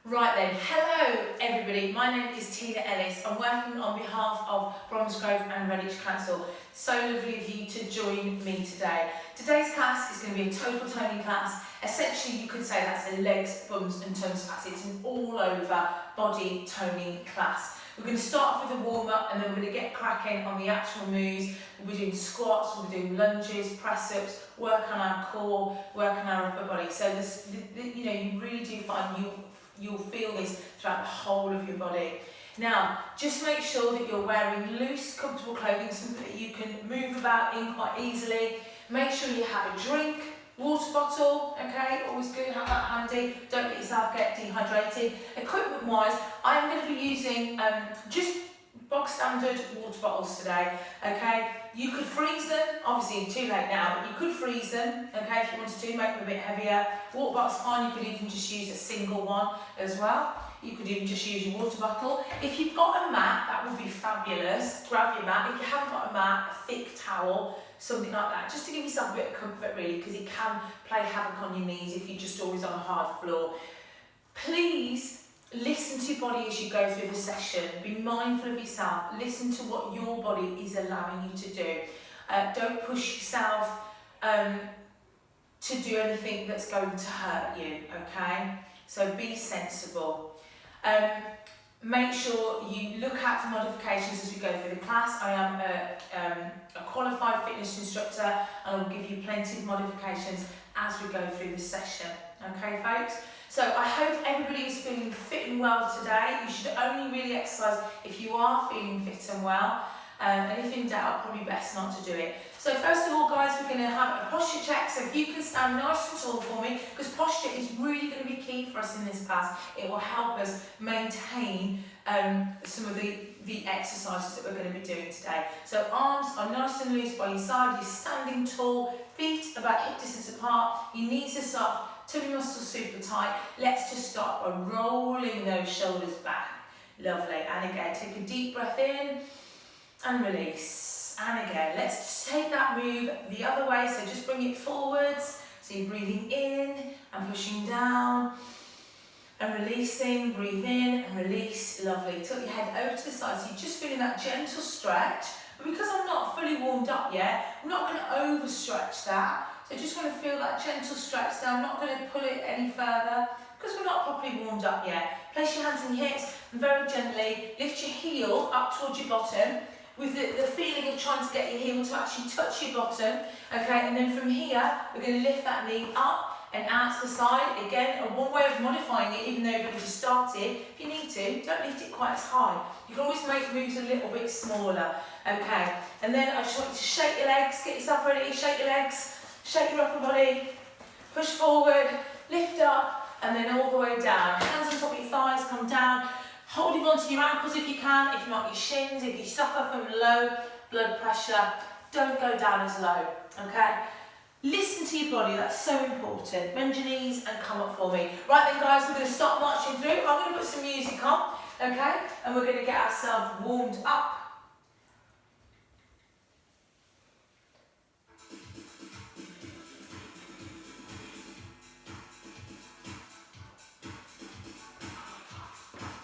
Right then, hello everybody, my name is Tina Ellis. I'm working on behalf of Bromsgrove and Redditch Council. So lovely of you to join me today. Today's class is going to be a total toning class. Essentially you could say that's a legs, bums and tums class. It's an all over body toning class. We're going to start off with a warm up and then we're going to get cracking on the actual moves. We'll be doing squats, we'll be doing lunges, press ups, work on our core, work on our upper body. So this, you really do find you'll feel this throughout the whole of your body. Now, just make sure that you're wearing loose, comfortable clothing, something that you can move about in quite easily. Make sure you have a drink, water bottle, okay, always good, have that handy. Don't let yourself get dehydrated. Equipment-wise, I'm going to be using just box standard water bottles today, okay? You could freeze them, obviously too late now, but you could freeze them, okay, if you wanted to, make them a bit heavier. Water bottle's fine, you could even just use a single one as well. You could even just use your water bottle. If you've got a mat, that would be fabulous. Grab your mat. If you haven't got a mat, a thick towel, something like that, just to give yourself a bit of comfort really, because it can play havoc on your knees if you're just always on a hard floor. Please listen to your body as you go through the session. Be mindful of yourself. Listen to what your body is allowing you to do. Don't push yourself to do anything that's going to hurt you, okay? So be sensible. Make sure you look out for modifications as we go through the class. I am a qualified fitness instructor and I will give you plenty of modifications as we go through the session. Okay, folks? So I hope everybody is feeling fit and well today. You should only really exercise if you are feeling fit and well. And if in doubt, probably best not to do it. So first of all, guys, we're going to have a posture check. So if you can stand nice and tall for me, because posture is really going to be key for us in this class. It will help us maintain some of the exercises that we're going to be doing today. So arms are nice and loose by your side. You're standing tall, feet about hip distance apart. Your knees are soft, tummy muscles super tight. Let's just start by rolling those shoulders back. Lovely. And again, take a deep breath in and release. And again, let's just take that move the other way. So just bring it forwards. So you're breathing in and pushing down and releasing. Breathe in and release. Lovely. Tilt your head over to the side. So you're just feeling that gentle stretch. But because I'm not fully warmed up yet, I'm not going to overstretch that. So just want to feel that gentle stretch there. I'm not going to pull it any further because we're not properly warmed up yet. Place your hands on your hips and very gently lift your heel up towards your bottom, with the feeling of trying to get your heel to actually touch your bottom, okay, and then from here, we're going to lift that knee up and out to the side. Again, one way of modifying it, even though you've just started, if you need to, don't lift it quite as high. You can always make moves a little bit smaller, okay, and then I just want you to shake your legs, get yourself ready, shake your legs, shake your upper body, push forward, lift up, and then all the way down. Hands on top of your thighs, come down. Holding on to your ankles if you can, if not your shins. If you suffer from low blood pressure, don't go down as low, okay? Listen to your body, that's so important. Bend your knees and come up for me. Right then guys, we're going to start marching through. I'm going to put some music on, okay? And we're going to get ourselves warmed up.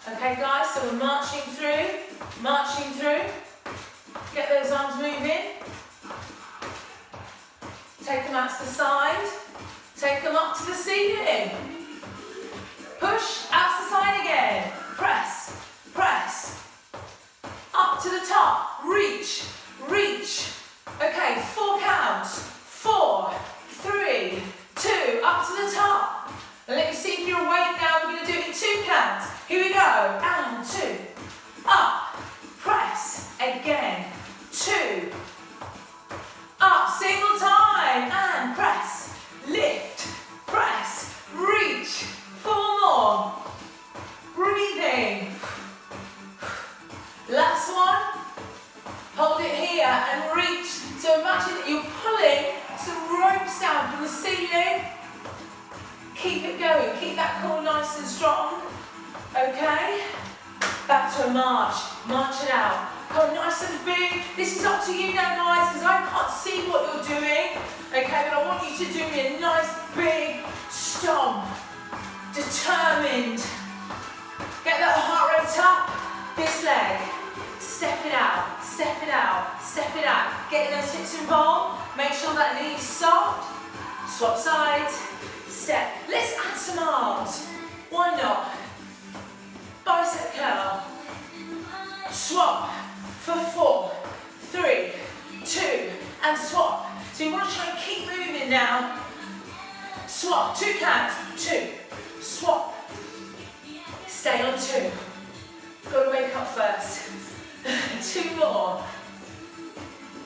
Okay guys, so we're marching through, get those arms moving, take them out to the side, take them up to the ceiling, push out to the side again, press, press, up to the top, reach, reach, okay, 4 counts, 4, 3, 2, up to the top. And let me see if you're awake now. We're going to do it in 2 counts. Here we go. And 2. Up. Press. Again. 2. Up. Single time. And press. Lift. Press. Reach. 4 more. Breathing. Last one. Hold it here and reach. So imagine that you're pulling some ropes down from the ceiling. Keep it going, keep that core nice and strong, okay? Back to a march, march it out. Come nice and big. This is up to you now guys, because I can't see what you're doing, okay? But I want you to do me a nice big stomp. Determined, Squat up, this leg. Step it out, step it out, step it out. Getting those hips involved. Make sure that knee is soft. Swap sides, step. Let's add some arms. Why not? Bicep curl. Swap for 4, 3, 2, and swap. So you want to try and keep moving now. Swap, 2 counts, 2, swap. Stay on 2. Got to wake up first. 2 more.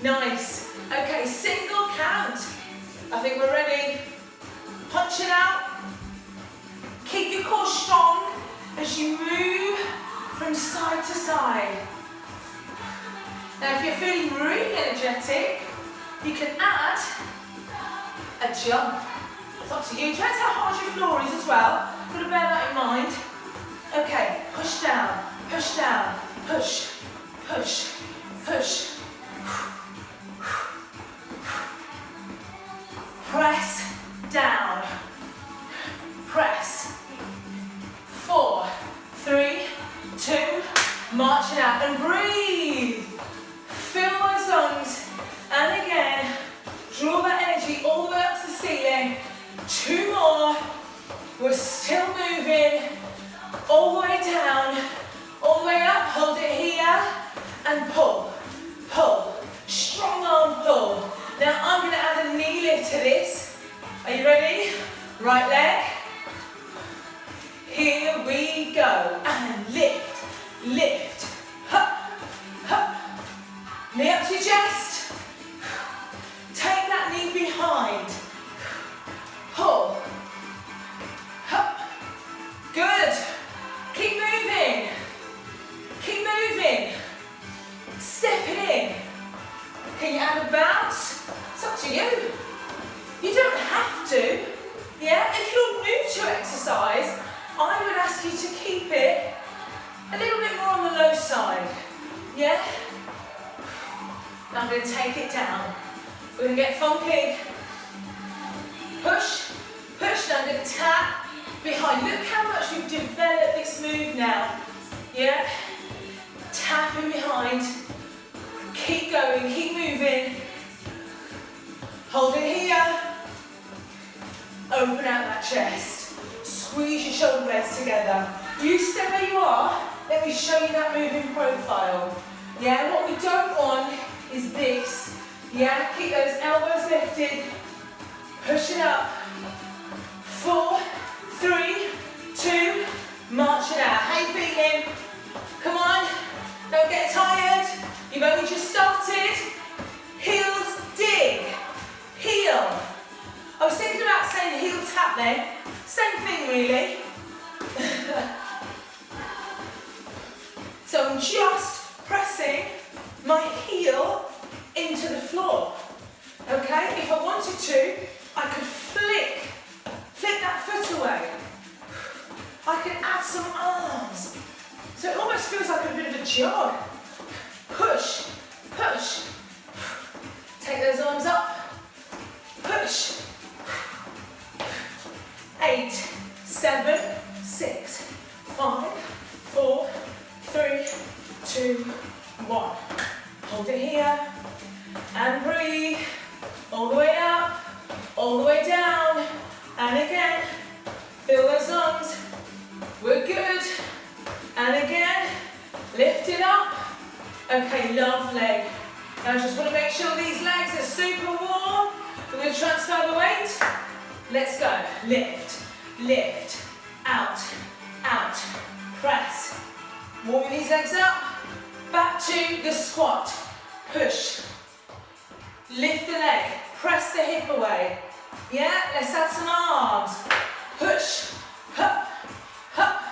Nice. Okay, single count. I think we're ready. Punch it out. Keep your core strong as you move from side to side. Now if you're feeling really energetic, you can add a jump. It's up to you. Depends how hard your floor is as well. Got to bear that in mind. Okay, push down, push down, push, push, push. Press down, press. 4, 3, 2, march it out and breathe. Fill those lungs and again, draw that energy all the way up to the ceiling. 2 more. We're still moving. All the way down, all the way up. Hold it here and pull, pull. Strong arm pull. Now I'm going to add a knee lift to this. Are you ready? Right leg. Here we go. And lift, lift. Hup, hup. Knee up to your chest. Take that knee behind. Pull. Hup. Good. Keep moving. Keep moving. Step it in. Can you add a bounce? It's up to you. You don't have to. Yeah? If you're new to exercise, I would ask you to keep it a little bit more on the low side. Yeah? Now I'm going to take it down. We're going to get funky. Push, push. Now I'm going to tap behind. Look how much we've developed this move now. Yeah? Tapping behind. Keep going, keep moving. Hold it here. Open out that chest. Squeeze your shoulder blades together. You stay where you are. Let me show you that moving profile. Yeah, what we don't want is this. Yeah, keep those elbows lifted. Push it up. 4, 3, 2, march it out. How you feeling? Come on, don't get tired. You've only just started. Heels dig. Heel. I was thinking about saying heel tap then. Same thing really. So I'm just pressing my heel into the floor. Okay, if I wanted to, I could flick that foot away. I can add some arms. So it almost feels like a bit of a jog. Push, push. Take those arms up. Push. 8, 7, 6, 5, 4, 3, 2, 1. Hold it here and breathe. All the way up, all the way down, and again. Fill those lungs. We're good. And again, lift it up. Okay, lovely. Now I just want to make sure these legs are super warm. We're going to transfer the weight. Let's go. Lift, lift, out, out, press. Warming these legs up. Back to the squat. Push. Lift the leg. Press the hip away. Yeah, let's add some arms. Push. Hup, hup.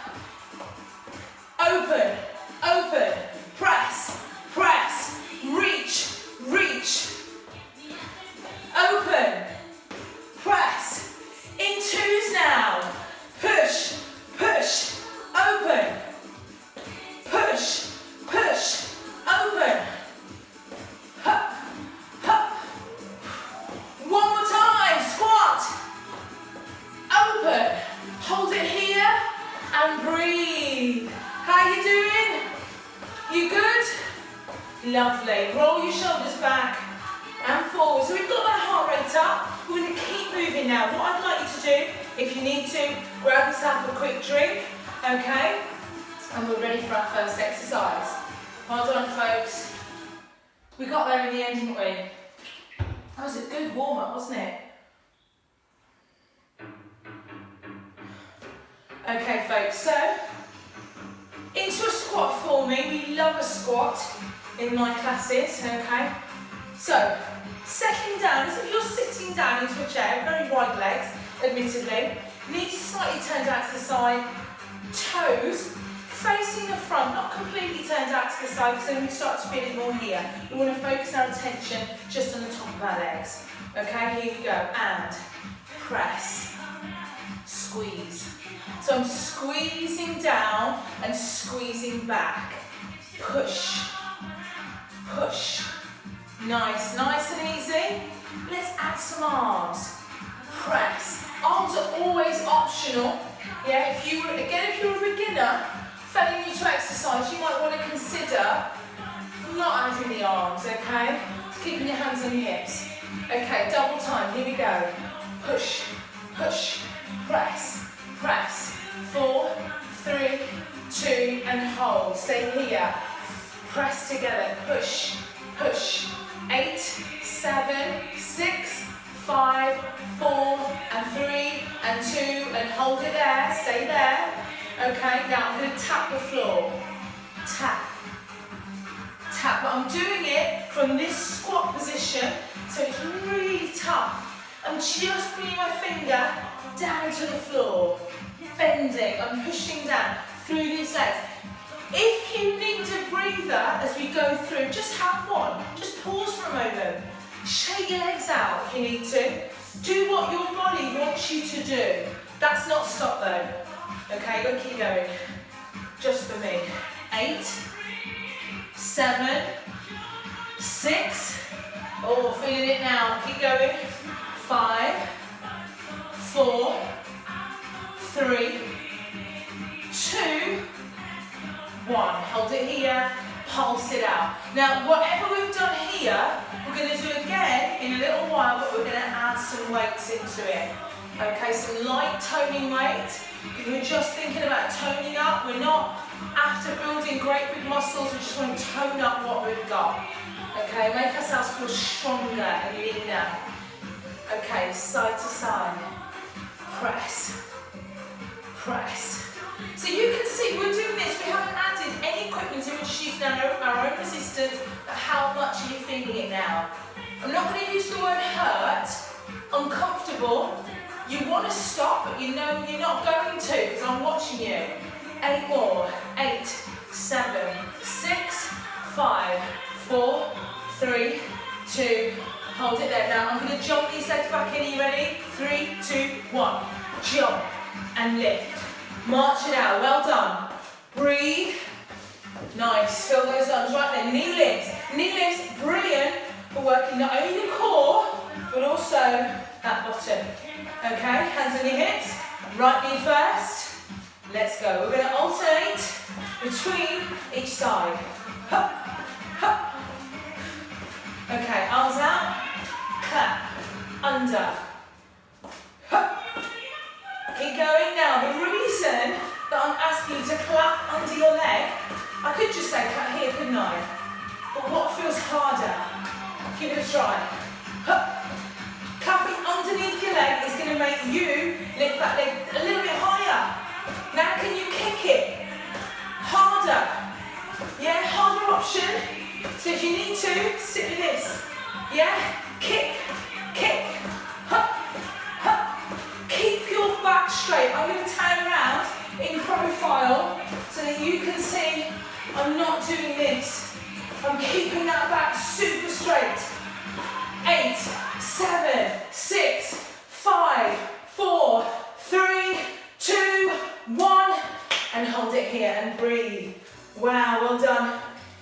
Open, open. Press, press. Reach, reach. Open. Press. In twos now. Push, push. Open. Push, push. Open. Hup, hup. One more time. Squat. Open. Hold it here and breathe. How How you doing? You good? Lovely. Roll your shoulders back and forward. So we've got that heart rate up. We're going to keep moving now. What I'd like you to do, if you need to, grab yourself a quick drink, okay? And we're ready for our first exercise. Well done, folks. We got there in the end, didn't we? That was a good warm-up, wasn't it? Okay, folks, so into a squat for me. We love a squat in my classes, okay? So, settling down as if you're sitting down into a chair, very wide legs, admittedly. Knees slightly turned out to the side, toes facing the front, not completely turned out to the side because then we start to feel it more here. We want to focus our attention just on the top of our legs. Okay, here we go, and press, squeeze. So I'm squeezing down and squeezing back. Push, push. Nice, nice and easy. Let's add some arms. Press. Arms are always optional. Yeah, if you're a beginner, fairly new to exercise, you might want to consider not adding the arms, okay? Just keeping your hands on your hips. Okay, double time, here we go. Push, push, press, press. 4, 3, 2, and hold. Stay here. Press together. Push, push. 8, 7, 6, 5, 4, and 3, and 2, and hold it there. Stay there. Okay, now I'm going to tap the floor. Tap. Tap. But I'm doing it from this squat position, so it's really tough. I'm just bringing my finger down to the floor. Bending, I'm pushing down through these legs. If you need a breather as we go through, just have one. Just pause for a moment. Shake your legs out if you need to. Do what your body wants you to do. That's not stop though. Okay, gotta keep going. Just for me. 8, 7, 6. Oh, feeling it now. Keep going. 5, 4, 3, 2, 1. Hold it here, pulse it out. Now, whatever we've done here, we're going to do again in a little while, but we're going to add some weights into it. Okay, some light toning weight. We're just thinking about toning up. We're not after building great big muscles, we just want to tone up what we've got. Okay, make ourselves feel stronger and leaner. Okay, side to side. Press. Press. So you can see we're doing this, we haven't added any equipment in, we're just using our own resistance, but how much are you feeling it now? I'm not going to use the word hurt, uncomfortable. You want to stop, but you know you're not going to because I'm watching you. 8 more. 8, 7, 6, 5, 4, 3, 2, hold it there. Now I'm going to jump these legs back in, are you ready? 3, 2, 1. Jump and lift. March it out, well done. Breathe. Nice, feel those lungs right there. Knee lifts. Knee lifts, brilliant for working not only the core, but also that bottom. Okay, hands on your hips. Right knee first. Let's go. We're going to alternate between each side. Hup, hup. Okay, arms out. Clap. Under. Hup. Keep going now. The reason that I'm asking you to clap under your leg, I could just say clap here, couldn't I? But what feels harder? Give it a try. Hup. Clapping underneath your leg is going to make you lift that leg a little bit higher. Now can you kick it? Harder. Yeah, harder option. So if you need to, sit with this. Yeah, kick, kick, hup, hup. Keep your back straight. I'm going to turn around in profile so that you can see I'm not doing this. I'm keeping that back super straight. 8, 7, 6, 5, 4, 3, 2, 1. And hold it here and breathe. Wow, well done.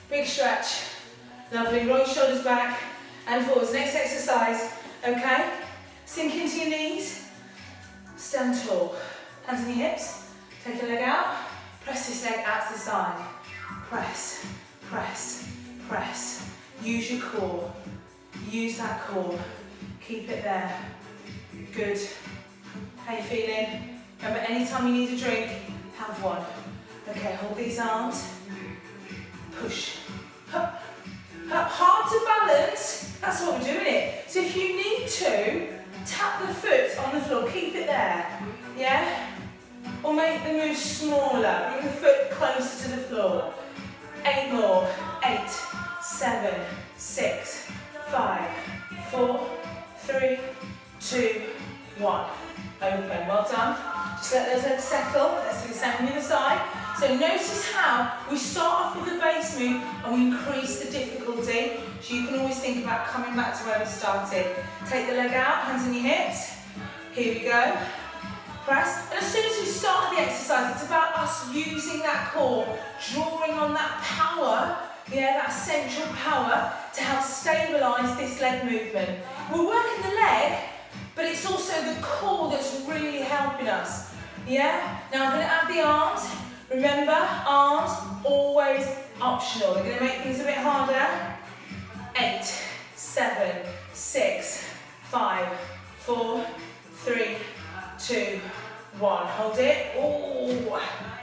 Big stretch. Lovely. Roll your shoulders back and forwards. Next exercise. Okay? Sink into your knees. Stand tall. Hands on your hips. Take your leg out. Press this leg out to the side. Press, press, press. Use your core. Use that core. Keep it there. Good. How you feeling? Remember, anytime you need a drink, have one. Okay, hold these arms. Push. Up. Up. Hard to balance. That's what we're doing it. So if you need to, tap the foot on the floor. Keep it there. Yeah? Or make the move smaller. Bring the foot closer to the floor. 8 more. 8, 7, 6, 5, 4, 3, 2, 1. Open. Well done. Just let those legs settle. Let's do the same on the other side. So notice how we start off with the base move and we increase the difficulty. So you can always think about coming back to where we started. Take the leg out, hands on your hips. Here we go. Press. And as soon as we start the exercise, it's about us using that core, drawing on that power, that central power to help stabilise this leg movement. We're working the leg, but it's also the core that's really helping us. Yeah? Now I'm going to add the arms. Remember, arms always optional. They're going to make things a bit harder. 8, 7, 6, 5, 4, 3, 2, 1. Hold it. Oh,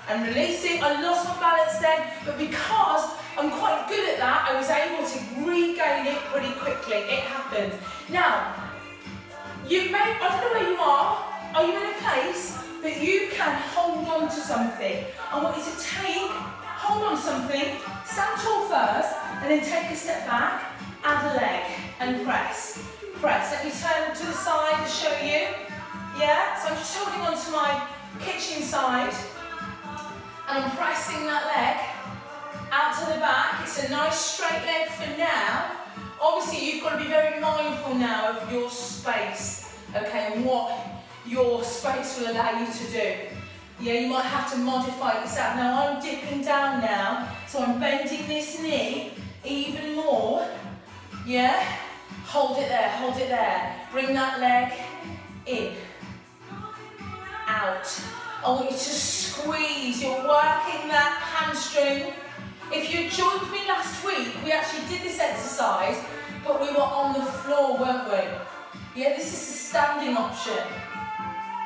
and release it. I lost my balance then, but because I'm quite good at that, I was able to regain it pretty quickly. It happens. Now, I don't know where you are you in a place that you can hold on to something? I want you to hold on to something, stand tall first, and then take a step back, add a leg, and press. Press. Let me turn to the side to show you. Yeah, so I'm just holding on to my kitchen side, and I'm pressing that leg out to the back. It's a nice straight leg for now. Obviously, you've got to be very mindful now of your space, okay, and what your space will allow you to do. Yeah, you might have to modify this out. Now, I'm dipping down now, so I'm bending this knee even more. Yeah, hold it there, hold it there. Bring that leg in, out. I want you to squeeze. You're working that hamstring. If you joined me last week, we actually did this exercise, but we were on the floor, weren't we? Yeah, this is a standing option.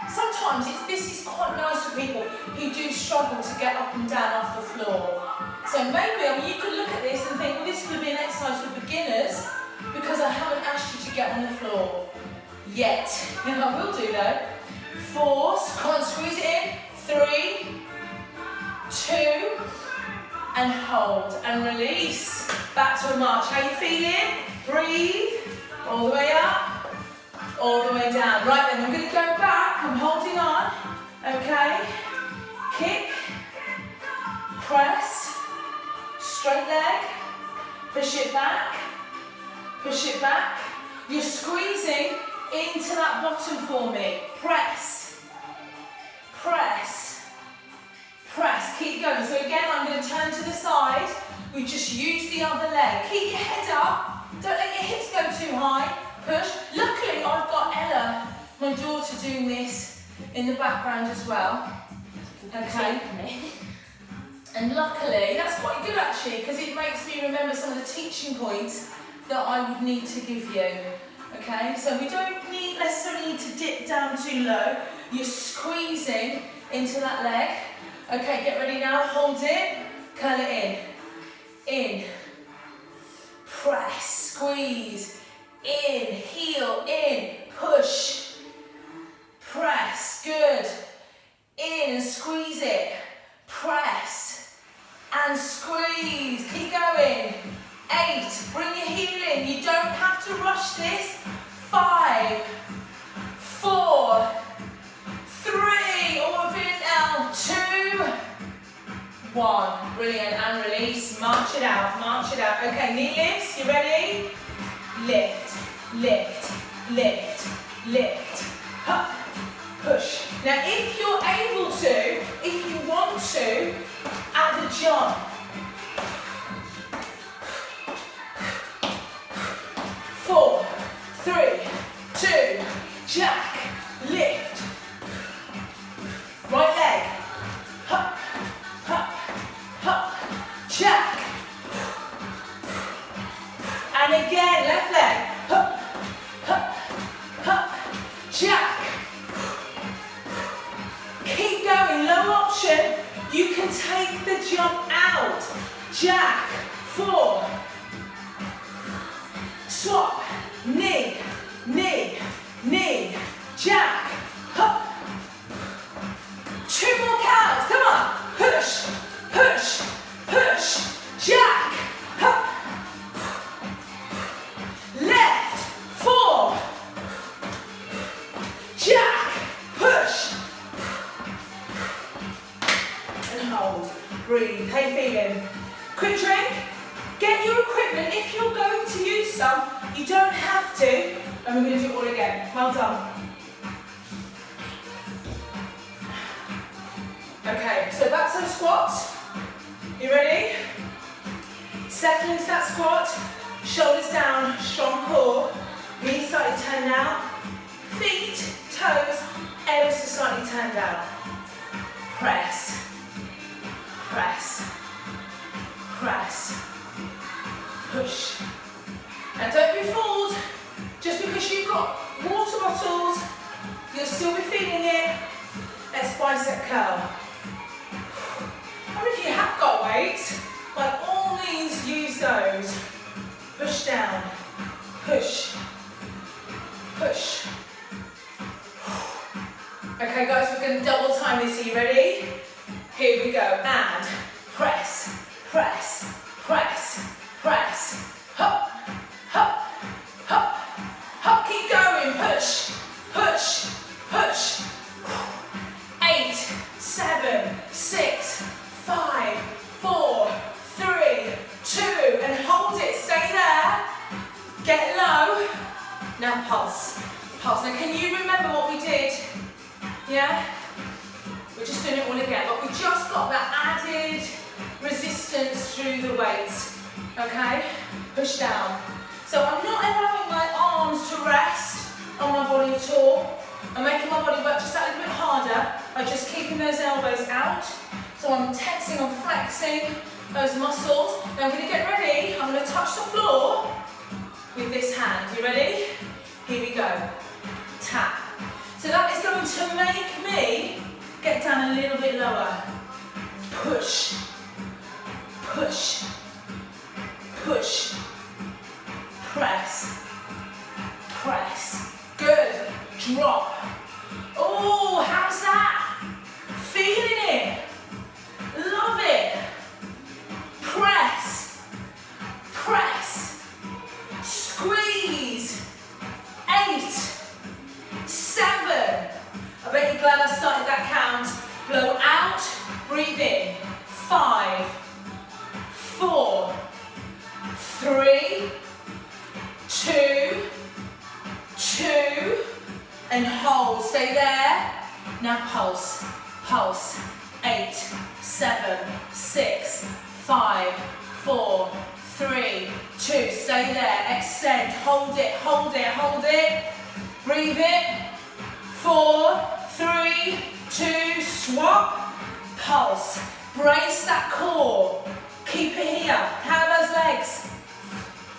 Sometimes this is quite nice for people who do struggle to get up and down off the floor. So maybe, you could look at this and think, well, this would be an exercise for beginners because I haven't asked you to get on the floor yet. I will do though. 4, come on, squeeze it in. 3, 2, and hold and release. Back to a march. How you feeling? Breathe. All the way up, all the way down. Right then, I'm going to go back. I'm holding on. Okay. Kick. Press. Straight leg. Push it back. Push it back. You're squeezing into that bottom for me. Press. Press. Press. Keep going. So again, I'm going to turn to the side. We just use the other leg. Keep your head up. Don't let your hips go too high. Push. Luckily, I've got Ella, my daughter, doing this in the background as well. Okay. And luckily, that's quite good actually, because it makes me remember some of the teaching points that I would need to give you. Okay, so we don't necessarily need to dip down too low. You're squeezing into that leg. Okay, get ready now. Hold it. Curl it in. In. Press. Squeeze. In. Heel. In. Push. Press. Good. In and squeeze it. Press. And squeeze. Keep going. 8. Bring your heel in. You don't have to rush this. 5. 4. 3. All of it now. 2. 1. Brilliant. And release. March it out. March it out. Okay, knee lifts. You ready? Lift. Lift. Lift. Lift. Up. Push. Now, if you're able to, if you want to, add a jump. 4, 3, 2, jack, lift. Right leg. Up, up. option, you can take the jump out. Jack, 4. Swap, knee, knee, knee, jack, hop. 2 more counts, come on. Push, push, push, jack, hop. Left, 4. Jack, push. And hold, breathe. How you feeling? Quick drink. Get your equipment. If you're going to use some, you don't have to. And we're going to do it all again. Well done. Okay, so back to the squat. You ready? Settle into that squat. Shoulders down, strong core. Knees slightly turned out. Feet, toes, ever so slightly turned out. Press. Press. Press. Push. Now don't be fooled. Just because you've got water bottles, you'll still be feeling it. Let's bicep curl. And if you have got weights, by all means use those. Push down. Push. Push. Okay guys, we're going to double time this. Are you ready? Here we go. And press, press, press, press. Hop, hop, hop, hop. Keep going. Push, push, push. 8, 7, 6, 5, 4, 3, 2, and hold it. Stay there. Get low. Now pulse. Pulse. Now can you remember what we did? Yeah? We're just doing it all again, but we just got that added resistance through the weights. Okay? Push down. So I'm not allowing my arms to rest on my body at all. I'm making my body work just a little bit harder by just keeping those elbows out. So I'm tensing, I'm flexing those muscles. Now I'm going to get ready. I'm going to touch the floor with this hand. You ready? Here we go. Tap. So that is going to make me get down a little bit lower. Push. Push. Push. Press. Press. Good. Drop. Oh, how's that? Feeling it. Love it. Press. Press. Squeeze. 8, 7. I bet you're glad I started that count. Blow out, breathe in. 5, 4, 3, 2, 2, and hold. Stay there. Now pulse, pulse. 8, 7, 6, 5, 4, 3, 2. Stay there. Extend. Hold it, hold it, hold it. Breathe it. 4, 3, 2. Swap. Pulse. Brace that core. Keep it here. How are those legs?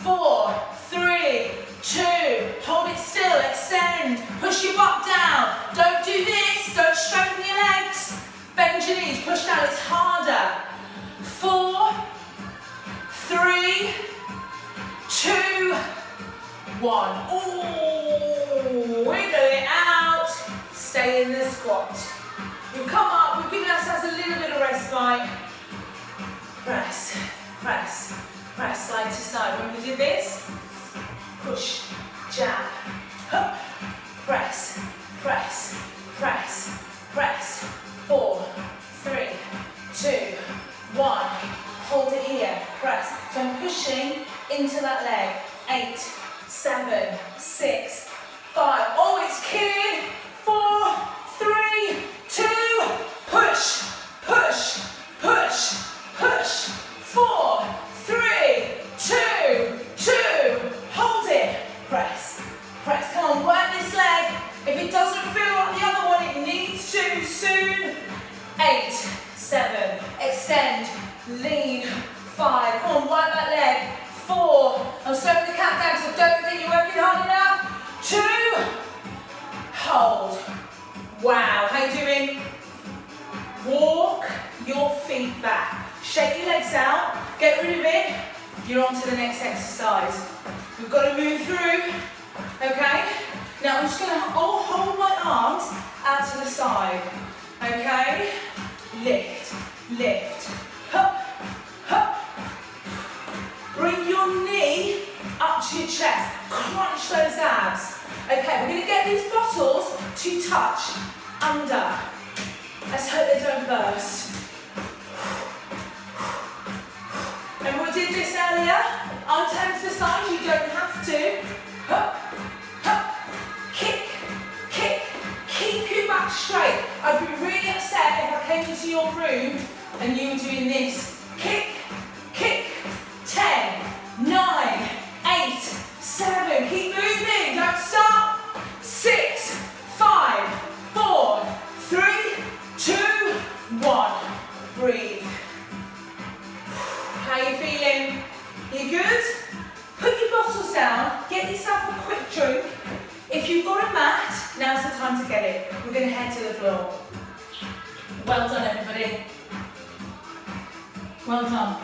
4, 3, 2. Hold it still. Extend. Push your butt down. Don't do this. Don't straighten your legs. Bend your knees. Push down. It's harder. 4, 3, 2, 1. Ooh, wiggle it out. Stay in the squat. We've come up. We've given ourselves a little bit of respite. Press, press, press side to side. When we do this, push, jab, hop, press, press, press, press. 4, 3, 2, 1. Hold it here. Press. So I'm pushing into that leg. 8, 7, 6, 5. Oh, it's killing. 4, 3, 2. Push, push, push, push. 4, 3, 2, 2. Hold it. Press, press. Come on, work this leg. If it doesn't feel like the other one, it needs to soon. 8, 7. Extend. Lean. 5. Come on, work that leg. 4. I'm slowing the count down because I don't think you're working hard enough. 2. Hold. Wow. How you doing? Walk. your feet back. Shake your legs out, get rid of it, you're on to the next exercise. We've got to move through, okay? Now I'm just going to hold my arms out to the side, okay? Lift, lift, hop, hop. Bring your knee up to your chest, crunch those abs. Okay, we're going to get these bottles to touch under. Let's hope they don't burst. And we did this earlier. I'll turn to the side, you don't have to. Hop, hop, kick, kick. Keep your back straight. I'd be really upset if I came into your room and you were doing this. Kick, kick. 10, 9, 8, 7. Keep moving, don't stop. 6, 5, 4, 3, 2, 1. Breathe. How are you feeling? You good? Put your bottles down, get yourself a quick drink. If you've got a mat, now's the time to get it. We're going to head to the floor. Well done, everybody. Well done.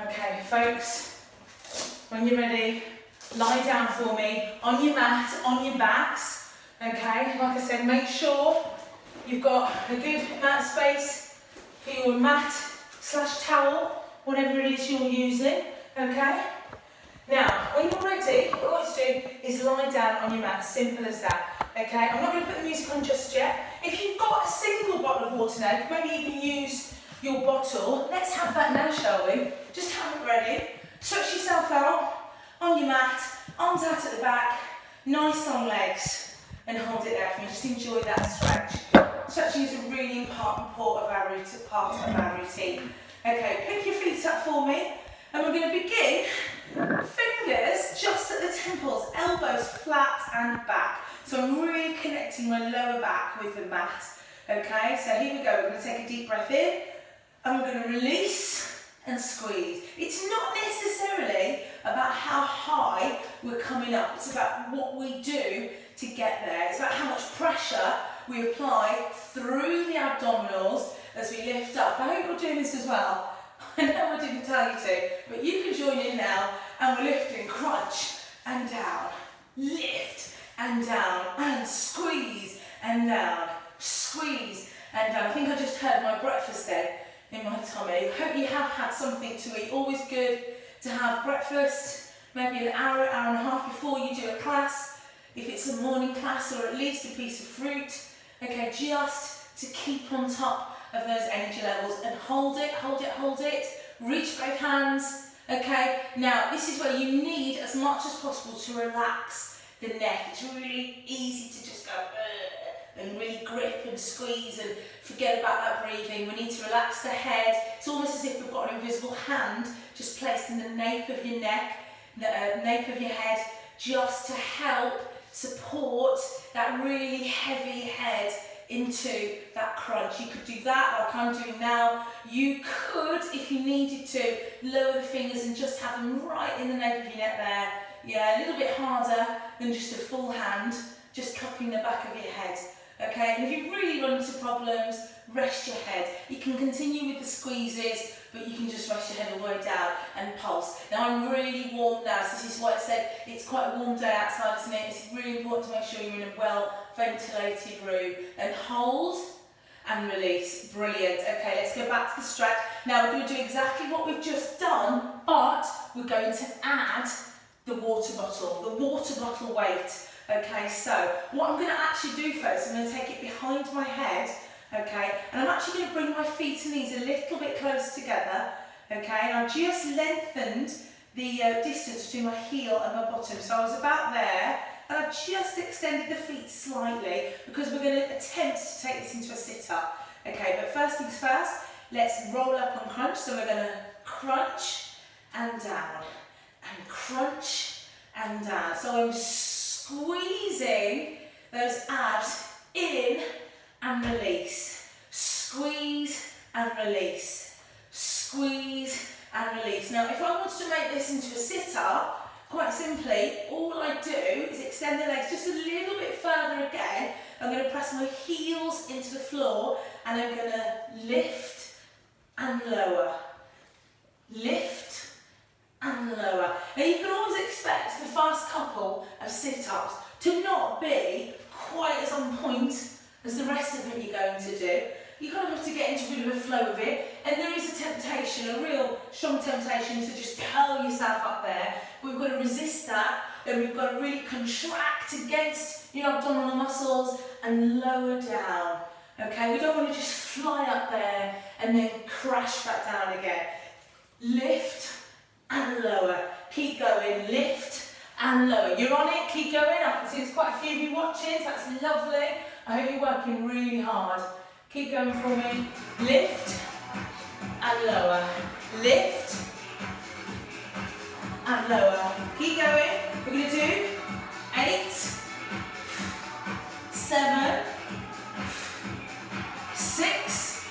Okay, folks, when you're ready, lie down for me on your mat, on your backs. Okay, like I said, make sure you've got a good mat space for your mat / towel, whatever it is you're using. Okay. Now, when you're ready, what I want you to do is lie down on your mat, simple as that, okay? I'm not going to put the music on just yet. If you've got a single bottle of water now, maybe you can use your bottle. Let's have that now, shall we? Just have it ready. Stretch yourself out on your mat, arms out at the back, nice long legs, and hold it there for me. Just enjoy that stretch. Stretching is a really important part of our routine. Okay, pick your feet up for me, and we're going to begin. Fingers just at the temples, elbows flat and back. So I'm really connecting my lower back with the mat. Okay, so here we go. We're going to take a deep breath in and we're going to release and squeeze. It's not necessarily about how high we're coming up. It's about what we do to get there. It's about how much pressure we apply through the abdominals as we lift up. I hope you're doing this as well. I know I didn't tell you to, but you can join in now, and we're lifting, crunch and down, lift and down, and squeeze and down, squeeze and down. I think I just heard my breakfast there in my tummy. Hope you have had something to eat. Always good to have breakfast, maybe an hour, hour and a half before you do a class, if it's a morning class, or at least a piece of fruit, okay, just to keep on top of those energy levels, and hold it, hold it, hold it. Reach both hands, okay? Now, this is where you need as much as possible to relax the neck. It's really easy to just go and really grip and squeeze and forget about that breathing. We need to relax the head. It's almost as if we've got an invisible hand just placed in the nape of your neck, the nape of your head, just to help support that really heavy head into that crunch. You could do that like I'm doing now. You could, if you needed to, lower the fingers and just have them right in the nape of your neck there. Yeah, a little bit harder than just a full hand, just cupping the back of your head. Okay, and if you really run into problems, rest your head. You can continue with the squeezes, but you can just rest your head all the way down and pulse. Now I'm really warm now, so this is why I said it's quite a warm day outside, isn't it? It's really important to make sure you're in a well ventilated room. And hold and release. Brilliant. Okay, let's go back to the stretch. Now we're going to do exactly what we've just done, but we're going to add the water bottle weight. Okay, so what I'm going to actually do first, I'm going to take it behind my head, okay, and I'm actually going to bring my feet and knees a little bit close together, okay, and I've just lengthened the distance between my heel and my bottom, so I was about there, and I've just extended the feet slightly, because we're going to attempt to take this into a sit-up, okay, but first things first, let's roll up and crunch, so we're going to crunch and down, and crunch and down, so I'm squeezing those abs in and release. Squeeze and release. Squeeze and release. Now, if I wanted to make this into a sit-up, Quite simply, all I do is extend the legs just a little bit further again. I'm going to press my heels into the floor and I'm going to lift and lower. Lift and lower. Now you can always expect the first couple of sit-ups to not be quite as on point as the rest of them you're going to do. You kind of have to get into a bit of a flow of it, and there is a temptation, a real strong temptation to just curl yourself up there. But we've got to resist that, and we've got to really contract against your abdominal muscles and lower down. Okay, we don't want to just fly up there and then crash back down again. Lift and lower. Keep going. Lift and lower. You're on it. Keep going. I can see there's quite a few of you watching, so that's lovely. I hope you're working really hard. Keep going for me. Lift and lower. Lift and lower. Keep going. We're going to do 8, 7, 6,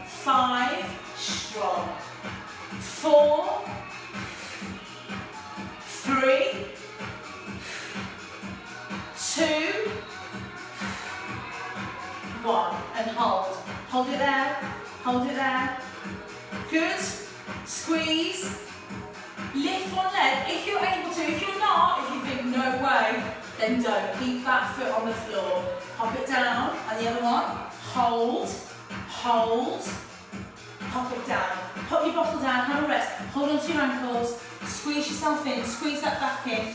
5, strong. 4, 3, 2, 1, and hold. Hold it there, hold it there. Good. Squeeze. Lift one leg if you're able to. If you're not, if you think no way, then don't. Keep that foot on the floor. Pop it down, and the other one. Hold, hold, pop it down. Pop your bottle down, have a rest. Hold on to your ankles. Squeeze yourself in, squeeze that back in.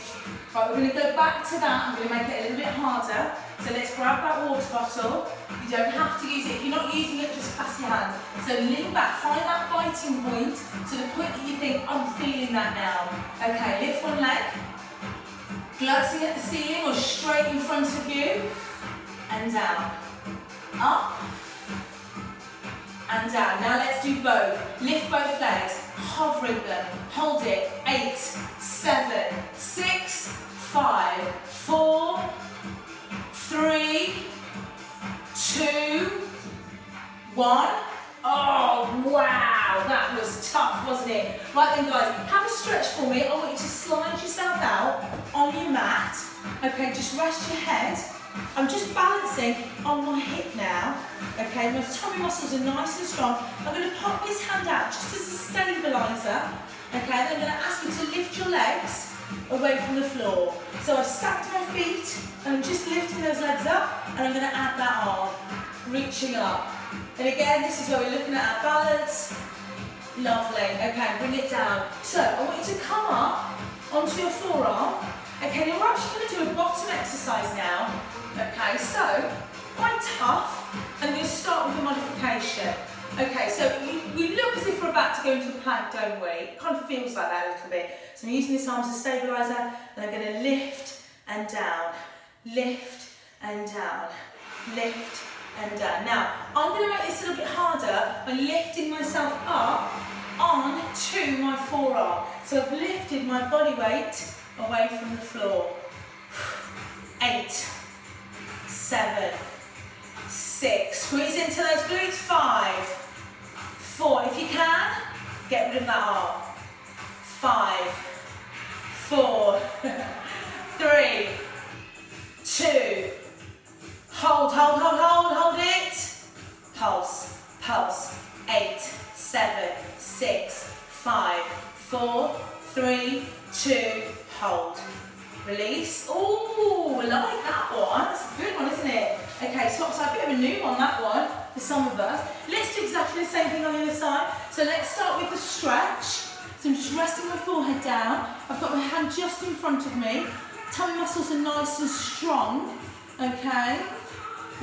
Right, we're going to go back to that. I'm going to make it a little bit harder. So let's grab that water bottle. You don't have to use it. If you're not using it, just pass your hand. So lean back, find that biting point to the point that you think, I'm feeling that now. Okay, lift one leg. Glancing at the ceiling or straight in front of you. And down. Up. And down. Now let's do both. Lift both legs. Hovering them. Hold it. 8, 7, 6, 5, 4, 3, 2, 1. Oh, wow, that was tough, wasn't it? Right then, guys, have a stretch for me. I want you to slide yourself out on your mat. Okay, just rest your head. I'm just balancing on my hip now. Okay, my tummy muscles are nice and strong. I'm going to pop this hand out just as a stabiliser. Okay, then I'm going to ask you to lift your legs away from the floor. So I've stacked my feet and I'm just lifting those legs up, and I'm going to add that arm, reaching up. And again, this is where we're looking at our balance. Lovely. Okay, bring it down. So I want you to come up onto your forearm. Okay, now we're actually going to do a bottom exercise now. Okay, so quite tough. And I'm going to start with a modification. Okay, so we look as if we're about to go into a plank, don't we? It kind of feels like that a little bit. So I'm using this arm as a stabiliser, and I'm going to lift and down, lift and down, lift and down. Now, I'm going to make this a little bit harder by lifting myself up onto my forearm. So I've lifted my body weight away from the floor. 8, 7, 6, squeeze into those glutes. 5, 4, if you can, get rid of that arm. 5, 4, 3, 2, hold, hold, hold, hold, hold it. Pulse, pulse. 8, 7, 6, 5, 4, 3, 2, hold. Release. Ooh, I like that one. That's a good one, isn't it? Okay, swap side, a bit of a new one, that one, for some of us. Let's do exactly the same thing on the other side. So let's start with the stretch. So I'm just resting my forehead down. I've got my hand just in front of me. Tummy muscles are nice and strong. Okay,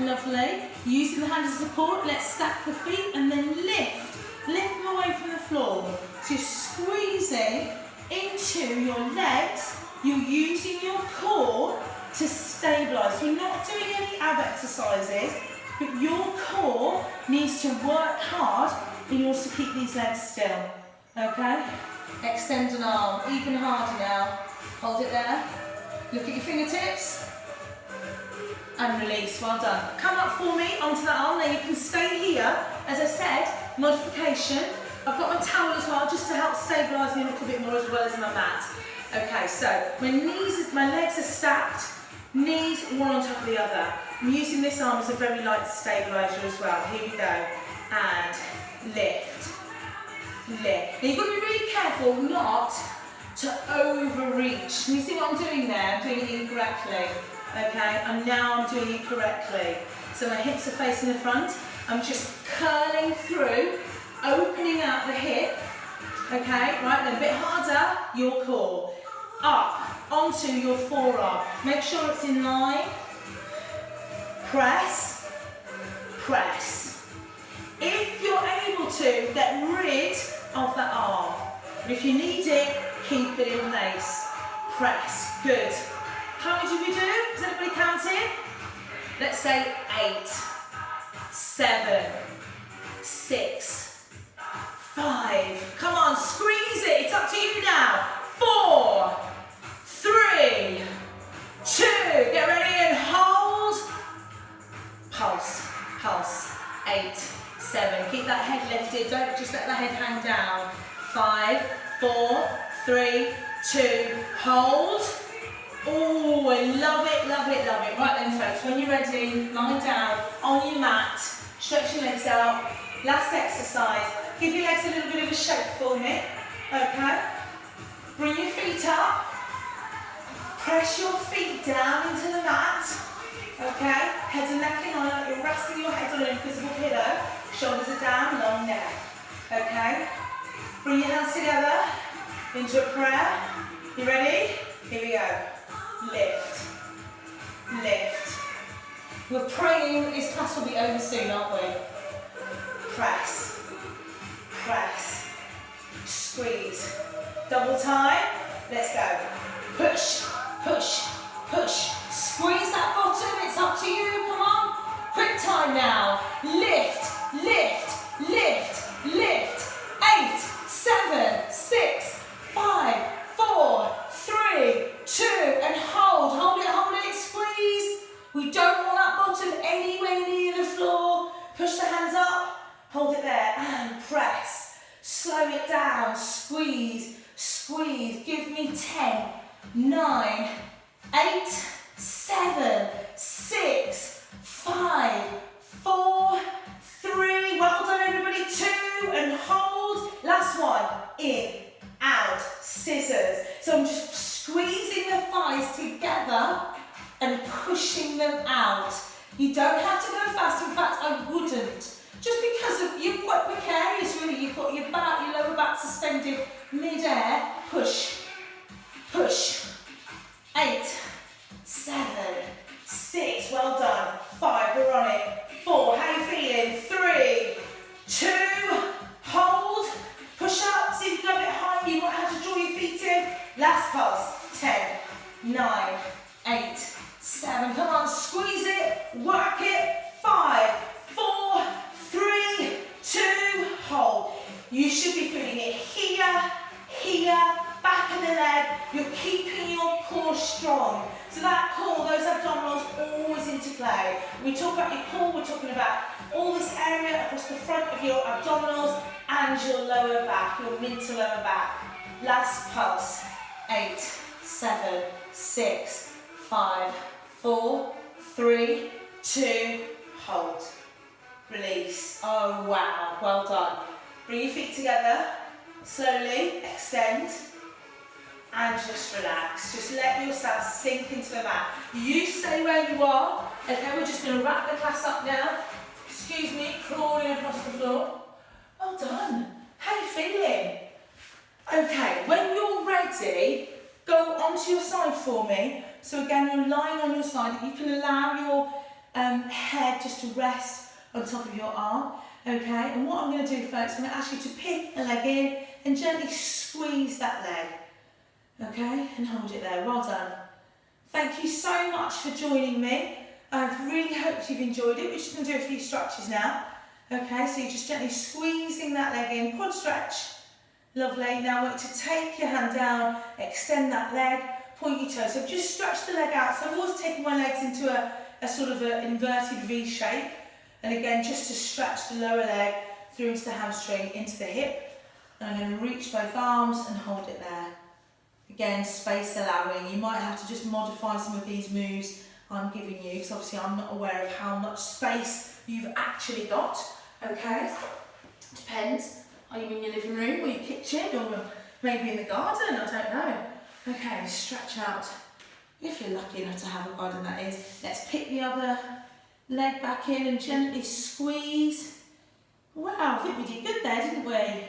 lovely. Using the hand as support, let's stack the feet and then lift. Lift them away from the floor. So you're squeezing into your legs. You're using your core to stabilise. We're not doing any ab exercises, but your core needs to work hard in order to keep these legs still. Okay? Extend an arm, even harder now. Hold it there. Look at your fingertips. And release, well done. Come up for me onto that arm. Now you can stay here. As I said, modification. I've got my towel as well, just to help stabilise me a little bit more as well as my mat. Okay, so my legs are stacked, knees one on top of the other. I'm using this arm as a very light stabiliser as well. Here we go, and lift, lift. Now you've got to be really careful not to overreach. Can you see what I'm doing there? I'm doing it incorrectly. Okay, and now I'm doing it correctly. So my hips are facing the front. I'm just curling through, opening out the hip. Okay, right, then a bit harder, your core. Up, onto your forearm. Make sure it's in line. Press, press. If you're able to, get rid of that arm. But if you need it, keep it in place. Press, good. How many did we do? Is anybody counting? Let's say 8, 7, 6, 5. Come on, squeeze it. It's up to you now. 4, 3, 2. Get ready and hold. Pulse, pulse. 8, 7. Keep that head lifted. Don't just let the head hang down. 5, 4, 3, 2. Hold. Oh, I love it, love it, love it. Right then, folks, when you're ready, lie down on your mat, stretch your legs out. Last exercise. Give your legs a little bit of a shake for me. Okay. Bring your feet up. Press your feet down into the mat. Okay. Head and neck in line, like you're resting your head on an invisible pillow. Shoulders are down, long neck. Okay. Bring your hands together into a prayer. You ready? Here we go. Lift, lift. We're praying this class will be over soon, aren't we? Press, press, squeeze. Double time, let's go. Push, push, push. Squeeze that bottom, it's up to you, come on. Quick time now. Lift, lift, lift, lift. 8, 7, 6, 5, 4, 3, 2, and hold it, squeeze. We don't want that bottom anywhere near the floor. Push the hands up, hold it there, and press. Slow it down, squeeze, squeeze. Give me 10, 9, 8, 7, 6, 5, 4, 3. Well done, everybody. 2, and hold. Last one, in, out, scissors. So I'm just squeezing the thighs together and pushing them out. You don't have to go fast. In fact, I wouldn't. Just because of you're quite precarious, really. You've got your back, your lower back suspended mid-air. Push, push. 8, 7, 6. Well done. 5. We're on it. 4. How you feeling? 3, 2. Hold. Push up. See if you go a bit higher. You might have to draw your feet in. Last pulse. 10, 9, 8, 7. Come on, squeeze it, work it. 5, 4, 3, 2, hold. You should be feeling it here, here, back of the leg. You're keeping your core strong. So that core, those abdominals, always into play. When we talk about your core, we're talking about all this area across the front of your abdominals and your lower back, your mid to lower back. Last pulse. 8, 7, 6, 5, 4, 3, 2, hold. Release. Oh wow, well done. Bring your feet together, slowly extend, and just relax. Just let yourself sink into the mat. You stay where you are. Okay, we're just going to wrap the class up now. Excuse me, crawling across the floor. Well done. How are you feeling? Okay, when you're ready, go onto your side for me. So again, you're lying on your side. You can allow your head just to rest on top of your arm. Okay, and what I'm going to do folks, I'm going to ask you to pick a leg in and gently squeeze that leg. Okay, and hold it there. Well done. Thank you so much for joining me. I've really hoped you've enjoyed it. We're just going to do a few stretches now. Okay, so you're just gently squeezing that leg in. Quad stretch. Lovely. Now I want you to take your hand down, extend that leg, point your toes. So just stretch the leg out. So I've always taken my legs into a sort of an inverted V shape. And again, just to stretch the lower leg through into the hamstring, into the hip. And I'm going to reach both arms and hold it there. Again, space allowing. You might have to just modify some of these moves I'm giving you, because obviously I'm not aware of how much space you've actually got. Okay, depends. Are you in your living room or your kitchen or maybe in the garden? I don't know. Okay, stretch out. If you're lucky enough to have a garden, that is. Let's pick the other leg back in and gently squeeze. Wow, I think we did good there, didn't we?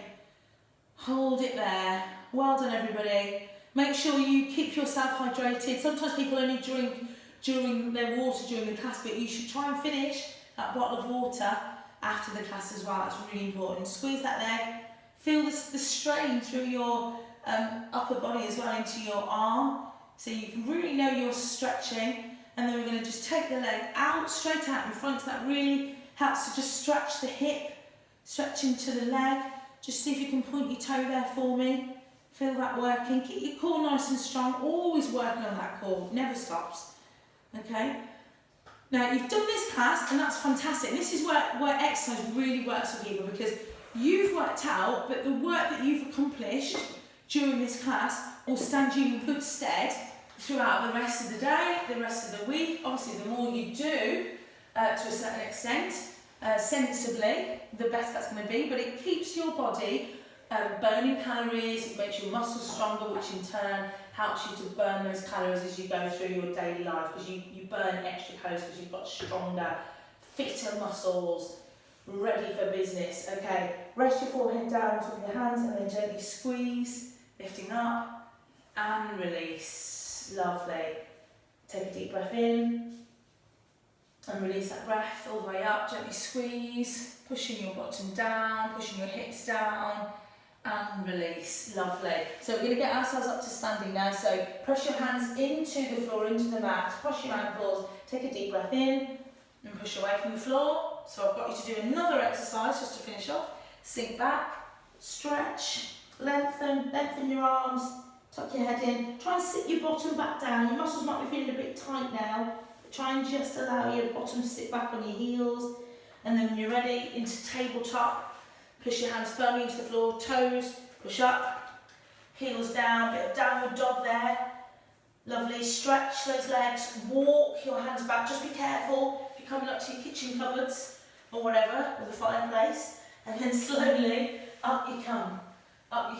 Hold it there. Well done, everybody. Make sure you keep yourself hydrated. Sometimes people only drink during their water during the class, but you should try and finish that bottle of water after the class as well. That's really important. Squeeze that leg. Feel the strain through your upper body as well into your arm, so you can really know you're stretching. And then we're going to just take the leg out, straight out in front. So that really helps to just stretch the hip, stretch into the leg. Just see if you can point your toe there for me. Feel that working. Keep your core nice and strong. Always working on that core. Never stops. Okay? Now, you've done this class, and that's fantastic. And this is where exercise really works for people, because you've worked out, but the work that you've accomplished during this class will stand you in good stead throughout the rest of the day, the rest of the week. Obviously, the more you do, to a certain extent, sensibly, the better that's going to be. But it keeps your body burning calories, it makes your muscles stronger, which in turn helps you to burn those calories as you go through your daily life, because you burn extra calories because you've got stronger, fitter muscles, ready for business. Okay, rest your forehead down on top of your hands and then gently squeeze, lifting up and release. Lovely. Take a deep breath in and release that breath all the way up. Gently squeeze, pushing your bottom down, pushing your hips down and release. Lovely. So we're going to get ourselves up to standing now. So press your hands into the floor, into the mat, cross your ankles, take a deep breath in and push away from the floor. So I've got you to do another exercise just to finish off. Sink back, stretch, lengthen your arms, tuck your head in. Try and sit your bottom back down. Your muscles might be feeling a bit tight now, but try and just allow your bottom to sit back on your heels. And then when you're ready, into tabletop. Push your hands firmly into the floor, toes, push up, heels down, bit of downward dog there. Lovely, stretch those legs, walk your hands back, just be careful if you're coming up to your kitchen cupboards or whatever, or the fireplace. And then slowly, up you come, open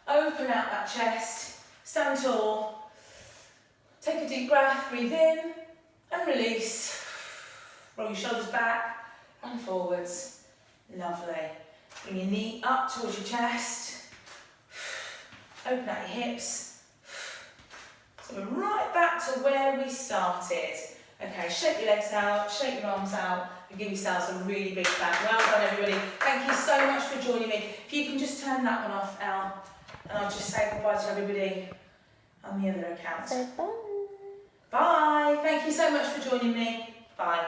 out that chest, stand tall, take a deep breath, breathe in and release. Roll your shoulders back and forwards. Lovely. Bring your knee up towards your chest. Open out your hips. So we're right back to where we started. Okay, shake your legs out, shake your arms out, and give yourselves a really big clap. Well done, everybody. Thank you so much for joining me. If you can just turn that one off, Elle, and I'll just say goodbye to everybody on the other account. Say bye. Bye. Thank you so much for joining me. Bye.